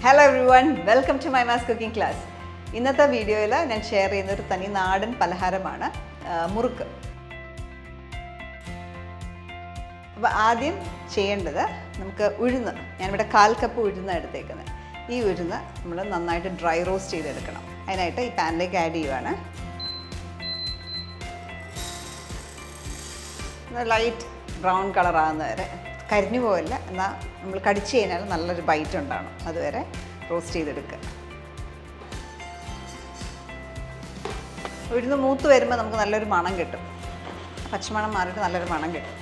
Hello everyone, welcome to my mass cooking class. ഇന്നത്തെ വീഡിയോയിൽ ഞാൻ ഷെയർ ചെയ്യുന്ന ഒരു തനി നാടൻ പലഹാരമാണ് മുറുക്ക്. അപ്പോൾ ആദ്യം ചെയ്യേണ്ടത് നമുക്ക് ഉഴുന്ന്, ഞാനിവിടെ 1/4 കപ്പ് ഉഴുന്ന് എടുത്തേക്കുന്നത്. ഈ ഉഴുന്ന് നമ്മൾ നന്നായിട്ട് ഡ്രൈ റോസ്റ്റ് ചെയ്തെടുക്കണം. അതിനായിട്ട് ഈ പാനിലേക്ക് ആഡ് ചെയ്യുവാണ്. ലൈറ്റ് ബ്രൗൺ കളർ ആകുന്നവരെ, കരിഞ്ഞു പോകില്ല, എന്നാൽ നമ്മൾ കടിച്ചു കഴിഞ്ഞാൽ നല്ലൊരു ബൈറ്റ് ഉണ്ടാകണം. അതുവരെ റോസ്റ്റ് ചെയ്തെടുക്കുക. ഉഴുന്ന് മൂത്ത് വരുമ്പോൾ നമുക്ക് നല്ലൊരു മണം കിട്ടും. പച്ചമണം മാറിയിട്ട് നല്ലൊരു മണം കിട്ടും.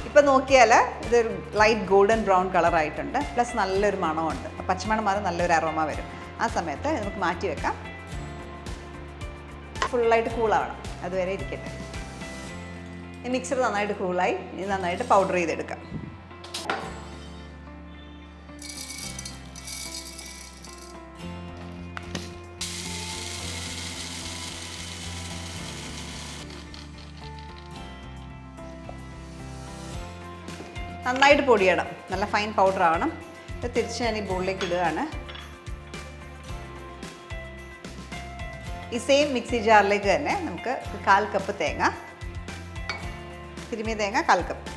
ഇപ്പം നോക്കിയാൽ ഇതൊരു ലൈറ്റ് ഗോൾഡൻ ബ്രൗൺ കളറായിട്ടുണ്ട്, പ്ലസ് നല്ലൊരു മണമുണ്ട്. പച്ചമണം മാറി നല്ലൊരു അരോമ വരും. ആ സമയത്ത് നമുക്ക് മാറ്റി വെക്കാം. ഫുള്ളായിട്ട് കൂളാവണം, അതുവരെ ഇരിക്കട്ടെ. ഈ മിക്സർ നന്നായിട്ട് കൂളായി, ഇനി നന്നായിട്ട് പൗഡർ ചെയ്തെടുക്കാം. നന്നായിട്ട് പൊടിയണം, നല്ല ഫൈൻ പൗഡർ ആവണം. ഇത് തിരിച്ച് ഞാൻ ഈ ബോളിലേക്ക് ഇടുകയാണ്. ഈ സെയിം മിക്സി ജാറിലേക്ക് തന്നെ നമുക്ക് 1/4 കപ്പ് തേങ്ങ, തിരുമിയ തേങ്ങ 1/4 കപ്പ്,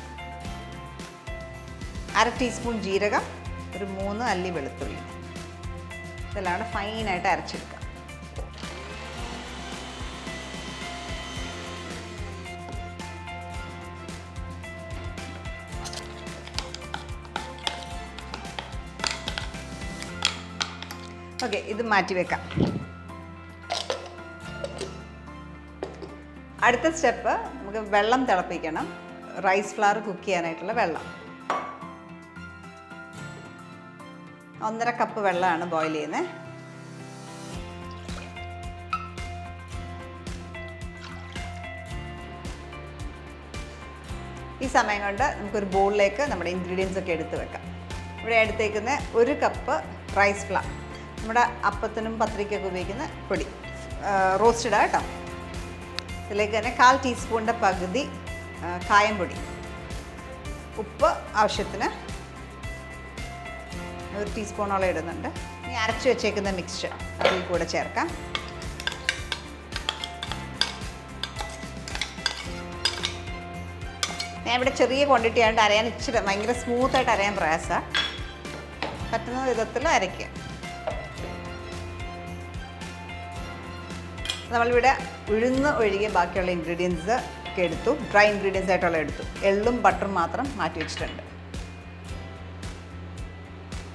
1/2 ടീസ്പൂൺ ജീരകം, ഒരു 3 അല്ലി വെളുത്തുള്ളി, ഇതെല്ലാം ഫൈനായിട്ട് അരച്ചെടുക്കാം. ഓക്കെ, ഇത് മാറ്റി വെക്കാം. അടുത്ത സ്റ്റെപ്പ്, നമുക്ക് വെള്ളം തിളപ്പിക്കണം. റൈസ് ഫ്ലവർ കുക്ക് ചെയ്യാനായിട്ടുള്ള വെള്ളം 1.5 കപ്പ് വെള്ളമാണ് ബോയിൽ ചെയ്യുന്നത്. ഈ സമയം കൊണ്ട് നമുക്കൊരു ബൗളിലേക്ക് നമ്മുടെ ഇൻഗ്രീഡിയൻസ് ഒക്കെ എടുത്ത് വെക്കാം. ഇവിടെ എടുത്തേക്കുന്ന 1 കപ്പ് റൈസ് ഫ്ലവർ, നമ്മുടെ അപ്പത്തിനും പത്രിക്കൊക്കെ ഉപയോഗിക്കുന്ന പൊടി, റോസ്റ്റഡ് കേട്ടോ. ഇതിലേക്ക് തന്നെ 1/4 ടീസ്പൂണിൻ്റെ പകുതി കായം പൊടി, ഉപ്പ് ആവശ്യത്തിന് 1 ടീസ്പൂണോളം ഇടുന്നുണ്ട്. ഇനി അരച്ച് വെച്ചേക്കുന്ന മിക്സ്ചർ അതിൽ കൂടെ ചേർക്കാം. ഞാൻ ഇവിടെ ചെറിയ ക്വാണ്ടിറ്റി ആയതുകൊണ്ട് അരയാൻ ഇച്ചിരി ഭയങ്കര സ്മൂത്തായിട്ട് അരയാൻ പ്രയാസമാണ്. പറ്റുന്ന വിധത്തിൽ അരയ്ക്കുക. നമ്മളിവിടെ ഉഴുന്ന് ഒഴികെ ബാക്കിയുള്ള ഇൻഗ്രീഡിയൻസ് ഒക്കെ എടുത്തു, ഡ്രൈ ഇൻഗ്രീഡിയൻസ് ആയിട്ടുള്ള എടുത്തു. എള്ളും ബട്ടറും മാത്രം മാറ്റി വെച്ചിട്ടുണ്ട്.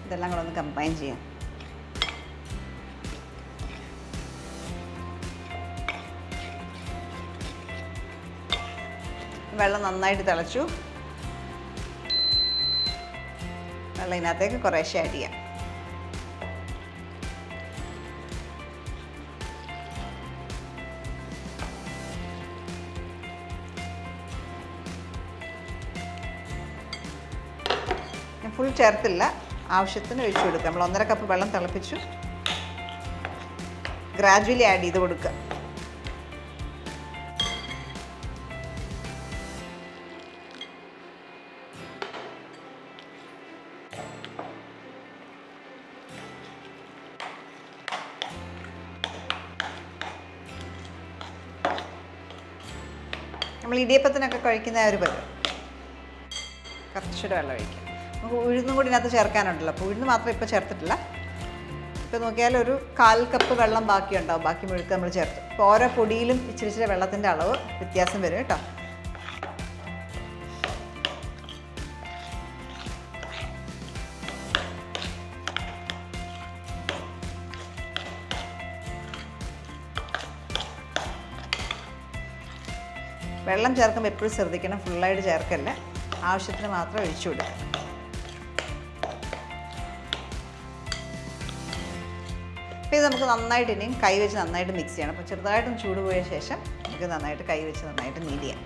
ഇതെല്ലാം കൂടെ ഒന്ന് കമ്പൈൻ ചെയ്യാം. വെള്ളം നന്നായിട്ട് തിളച്ചു. വെള്ളം ഇതിനകത്തേക്ക് കുറേശ്ശെ ആഡ് ചെയ്യാം. ഫുൾ ചേർത്തില്ല, ആവശ്യത്തിന് ഒഴിച്ചു കൊടുക്കുക. നമ്മൾ 1.5 കപ്പ് വെള്ളം തിളപ്പിച്ചു, ഗ്രാജുവലി ആഡ് ചെയ്ത് കൊടുക്കുക. നമ്മൾ ഇടിയപ്പത്തിനൊക്കെ കഴിക്കുന്ന ഒരു പരുവം. കുറച്ചുകൂടെ വെള്ളം ഒഴിക്കാം. നമുക്ക് ഉഴുന്നും കൂടി ഇതിനകത്ത് ചേർക്കാനുണ്ടല്ലോ, അപ്പോൾ ഉഴുന്ന് മാത്രം ഇപ്പോൾ ചേർത്തിട്ടില്ല. ഇപ്പോൾ നോക്കിയാൽ ഒരു 1/4 കപ്പ് വെള്ളം ബാക്കിയുണ്ടാവും. ബാക്കി മുഴുക്ക് നമ്മൾ ചേർത്ത്. ഇപ്പോൾ ഓരോ പൊടിയിലും ഇച്ചിരി ഇച്ചിരി വെള്ളത്തിൻ്റെ അളവ് വ്യത്യാസം വരും കേട്ടോ. വെള്ളം ചേർക്കുമ്പോൾ എപ്പോഴും ശ്രദ്ധിക്കണം, ഫുള്ളായിട്ട് ചേർക്കല്ല, ആവശ്യത്തിന് മാത്രം ഒഴിച്ചു കൊടുക്കുക. അപ്പോൾ ഇത് നമുക്ക് നന്നായിട്ട് ഇനിയും കൈ വെച്ച് നന്നായിട്ട് മിക്സ് ചെയ്യണം. അപ്പോൾ ചെറുതായിട്ടും ചൂട് പോയ ശേഷം നമുക്ക് നന്നായിട്ട് കൈ വെച്ച് നന്നായിട്ട് നീഡ് ചെയ്യാം.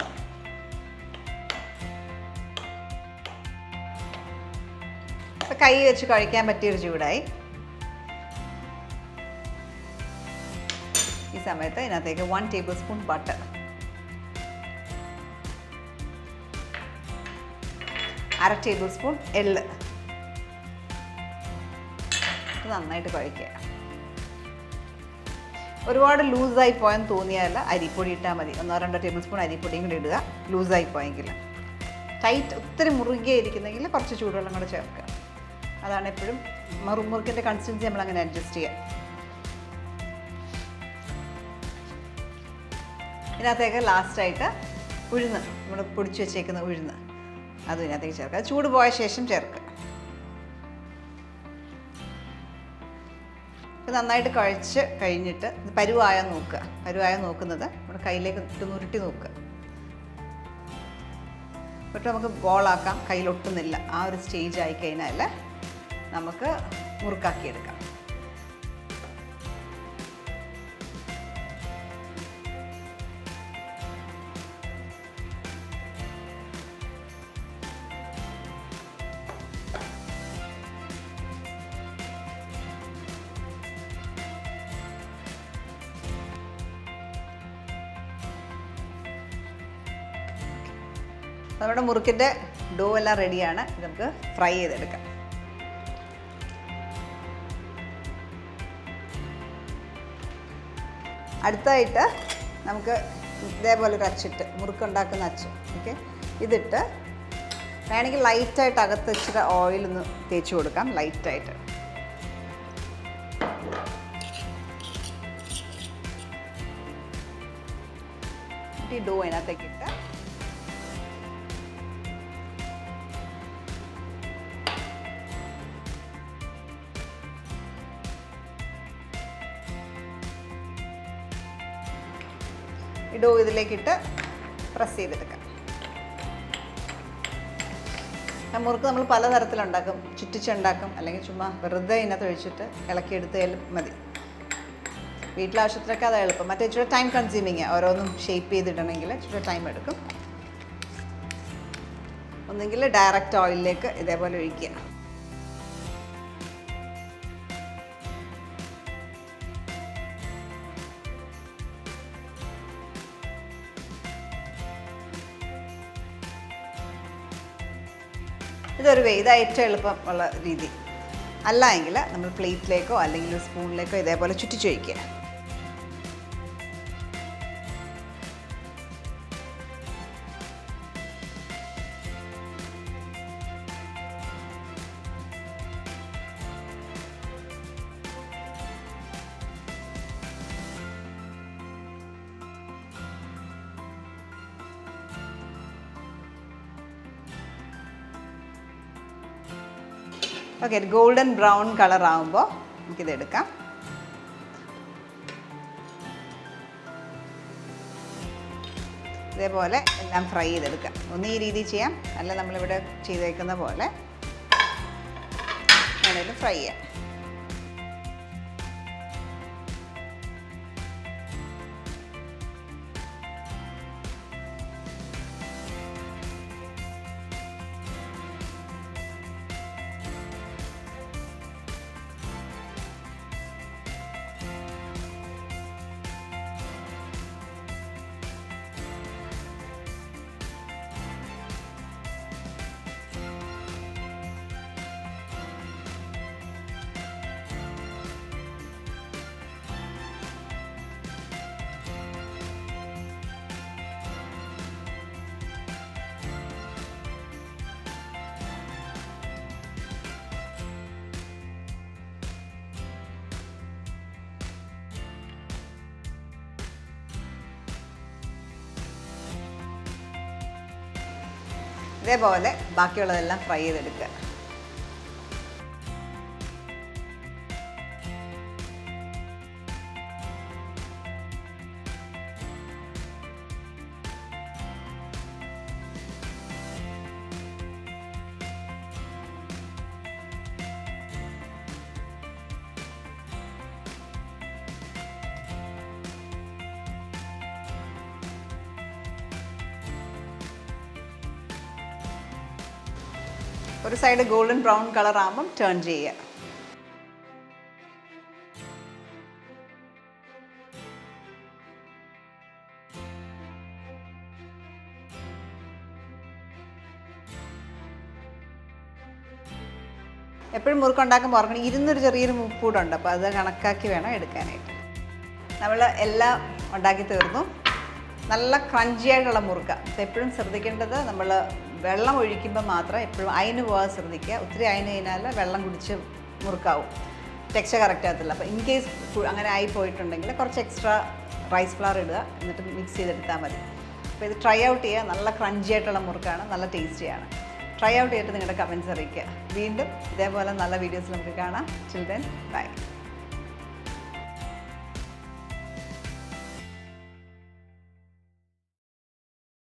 അപ്പോൾ കൈ വെച്ച് കഴിക്കാൻ പറ്റിയൊരു ചൂടായി. ഈ സമയത്ത് ഇതിനകത്തേക്ക് 1 table spoon butter, 1/2 table spoon എള്ള്, നന്നായിട്ട് കുഴയ്ക്കുക. ഒരുപാട് ലൂസായി പോയെന്ന് തോന്നിയാൽ അരിപ്പൊടി ഇട്ടാൽ മതി. 1-2 ടേബിൾ സ്പൂൺ അരിപ്പൊടിയും കൂടി ഇടുക, ലൂസായി പോയെങ്കിൽ. ടൈറ്റ് ഒത്തിരി മുറുകെ ഇരിക്കുന്നെങ്കിൽ കുറച്ച് ചൂടുവെള്ളം കൂടെ ചേർക്കുക. അതാണ് എപ്പോഴും മുറുക്കിൻ്റെ കൺസിസ്റ്റൻസി നമ്മളങ്ങനെ അഡ്ജസ്റ്റ് ചെയ്യുക. ഇതിനകത്തേക്ക് ലാസ്റ്റായിട്ട് ഉഴുന്ന്, നമ്മൾ പൊടിച്ച് വെച്ചേക്കുന്ന ഉഴുന്ന് അതും ഇതിനകത്തേക്ക് ചേർക്കുക. ചൂട് പോയ ശേഷം ചേർക്കുക. ഇത് നന്നായിട്ട് കുഴച്ച് കഴിഞ്ഞിട്ട് ഇത് പരുവായോ നോക്കുക. പരുവായോ നോക്കുന്നത് നമ്മുടെ കയ്യിലേക്ക് ഇട്ട് ഉരുട്ടി നോക്കുക. എന്നിട്ട് നമുക്ക് ബോളാക്കാം, കയ്യിലൊട്ടുന്നില്ല. ആ ഒരു സ്റ്റേജ് ആയിക്കഴിഞ്ഞാൽ നമുക്ക് മുറുക്കാക്കിയെടുക്കാം. നമ്മുടെ മുറുക്കിൻ്റെ ഡോ എല്ലാം റെഡിയാണ്. ഇത് നമുക്ക് ഫ്രൈ ചെയ്തെടുക്കാം. അടുത്തായിട്ട് നമുക്ക് ഇതേപോലൊരു അച്ചിട്ട്, മുറുക്കുണ്ടാക്കുന്ന അച്ച്, ഓക്കെ, ഇതിട്ട് വേണമെങ്കിൽ ലൈറ്റായിട്ട് അകത്ത് ഇച്ചിരി ഓയിലൊന്ന് തേച്ച് കൊടുക്കാം, ലൈറ്റായിട്ട്. ഈ ഡോ അതിനകത്തേക്കിട്ട് ഡോ ഇതിലേക്കിട്ട് പ്രസ് ചെയ്തെടുക്കാം. മുറുക്ക് നമ്മൾ പലതരത്തിലുണ്ടാക്കും. ചുറ്റിച്ചുണ്ടാക്കും, അല്ലെങ്കിൽ ചുമ്മാ വെറുതെ ഇതിനകത്ത് ഒഴിച്ചിട്ട് ഇളക്കിയെടുത്താലും മതി. വീട്ടിലാവശ്യത്തിനൊക്കെ അത് എളുപ്പം. മറ്റേ ഇച്ചിരി ടൈം കൺസ്യൂമിങ്, ഓരോന്നും ഷേപ്പ് ചെയ്തിടണമെങ്കിൽ ഇച്ചിരി ടൈം എടുക്കും. ഒന്നെങ്കിൽ ഡയറക്റ്റ് ഓയിലിലേക്ക് ഇതേപോലെ ഒഴിക്കുക. ഇതൊരു ഇത് ഏറ്റവും എളുപ്പം ഉള്ള രീതി. അല്ല എങ്കിൽ നമ്മൾ പ്ലേറ്റിലേക്കോ അല്ലെങ്കിൽ ഒരു സ്പൂണിലേക്കോ ഇതേപോലെ ചുറ്റിച്ച് വയ്ക്കുക. ഓക്കെ, ഗോൾഡൻ ബ്രൗൺ കളർ ആകുമ്പോൾ നമുക്കിതെടുക്കാം. ഇതേപോലെ എല്ലാം ഫ്രൈ ചെയ്തെടുക്കാം. ഒന്ന് ഈ രീതിയിൽ ചെയ്യാം, അല്ല നമ്മളിവിടെ ചെയ്തേക്കുന്ന പോലെ വേണമെങ്കിലും ഫ്രൈ ചെയ്യാം. ഇതേപോലെ ബാക്കിയുള്ളതെല്ലാം ഫ്രൈ ചെയ്തെടുക്കുക. ഒരു സൈഡ് ഗോൾഡൻ ബ്രൗൺ കളർ ആകുമ്പം ടേൺ ചെയ്യുക. എപ്പോഴും മുറുക്കുണ്ടാക്കുമ്പോൾ ഓർക്കണം ഇരുന്നൊരു ചെറിയൊരു ഉപ്പൂടുണ്ട്, അപ്പോൾ അത് കണക്കാക്കി വേണം എടുക്കാനായിട്ട്. നമ്മൾ എല്ലാം ഉണ്ടാക്കി തീർന്നു. നല്ല ക്രഞ്ചി ആയിട്ടുള്ള മുറുക്ക. അപ്പോൾ എപ്പോഴും ശ്രദ്ധിക്കേണ്ടത് നമ്മൾ വെള്ളം ഒഴിക്കുമ്പോൾ മാത്രം എപ്പോഴും അയിന് പോകാൻ ശ്രദ്ധിക്കുക. ഒത്തിരി അയിന് കഴിഞ്ഞാൽ വെള്ളം കുടിച്ച് മുറുക്കാവും, ടെക്സ്ചർ കറക്റ്റ് ആകത്തില്ല. അപ്പോൾ ഇൻ കേസ് അങ്ങനെ ആയി പോയിട്ടുണ്ടെങ്കിൽ കുറച്ച് എക്സ്ട്രാ റൈസ് ഫ്ലവർ ഇടുക, എന്നിട്ട് മിക്സ് ചെയ്തെടുത്താൽ മതി. അപ്പോൾ ഇത് ട്രൈ ഔട്ട് ചെയ്യുക. നല്ല ക്രഞ്ചി ആയിട്ടുള്ള മുറുക്കാണ്, നല്ല ടേസ്റ്റിയാണ്. ട്രൈ ഔട്ട് ചെയ്തിട്ട് നിങ്ങളുടെ കമൻറ്റ്സ് അറിയിക്കുക. വീണ്ടും ഇതേപോലെ നല്ല വീഡിയോസ് നമുക്ക് കാണാം. Till then bye.